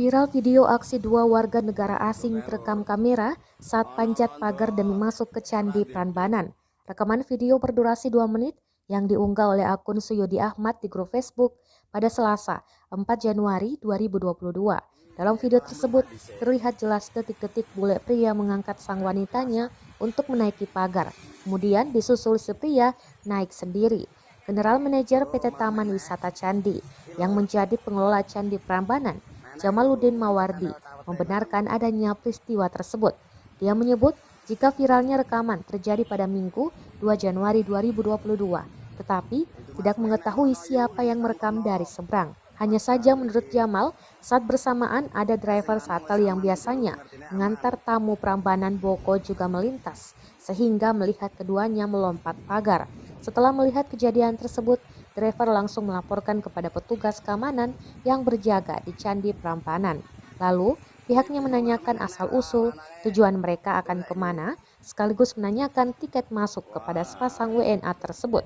Viral video aksi dua warga negara asing terekam kamera saat panjat pagar demi masuk ke Candi Prambanan. Rekaman video berdurasi 2 menit yang diunggah oleh akun Suyudi Ahmad di grup Facebook pada Selasa, 4 Januari 2022. Dalam video tersebut, terlihat jelas detik-detik bule pria mengangkat sang wanitanya untuk menaiki pagar. Kemudian disusul si pria naik sendiri. General Manajer PT Taman Wisata Candi yang menjadi pengelola Candi Prambanan, Jamaluddin Mawardi, membenarkan adanya peristiwa tersebut. Dia menyebut jika viralnya rekaman terjadi pada Minggu 2 Januari 2022, tetapi tidak mengetahui siapa yang merekam dari seberang. Hanya saja menurut Jamal, saat bersamaan ada driver shuttle yang biasanya mengantar tamu Prambanan Boko juga melintas, sehingga melihat keduanya melompat pagar. Setelah melihat kejadian tersebut, driver langsung melaporkan kepada petugas keamanan yang berjaga di Candi Prambanan. Lalu, pihaknya menanyakan asal-usul tujuan mereka akan kemana, sekaligus menanyakan tiket masuk kepada sepasang WNA tersebut.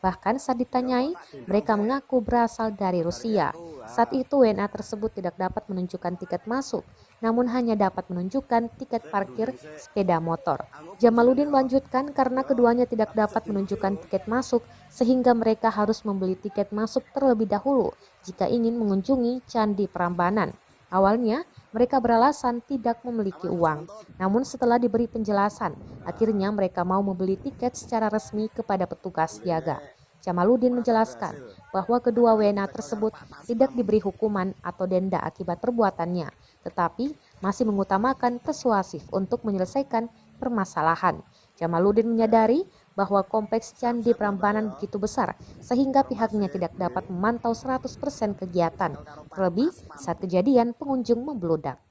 Bahkan saat ditanyai, mereka mengaku berasal dari Rusia. Saat itu WNA tersebut tidak dapat menunjukkan tiket masuk, namun hanya dapat menunjukkan tiket parkir sepeda motor. Jamaluddin melanjutkan karena keduanya tidak dapat menunjukkan tiket masuk, sehingga mereka harus membeli tiket masuk terlebih dahulu jika ingin mengunjungi Candi Prambanan. Awalnya, mereka beralasan tidak memiliki uang. Namun setelah diberi penjelasan, akhirnya mereka mau membeli tiket secara resmi kepada petugas jaga. Jamaluddin menjelaskan bahwa kedua WNA tersebut tidak diberi hukuman atau denda akibat perbuatannya, tetapi masih mengutamakan persuasif untuk menyelesaikan permasalahan. Jamaluddin menyadari bahwa kompleks Candi Prambanan begitu besar sehingga pihaknya tidak dapat memantau 100% kegiatan, terlebih saat kejadian pengunjung membludak.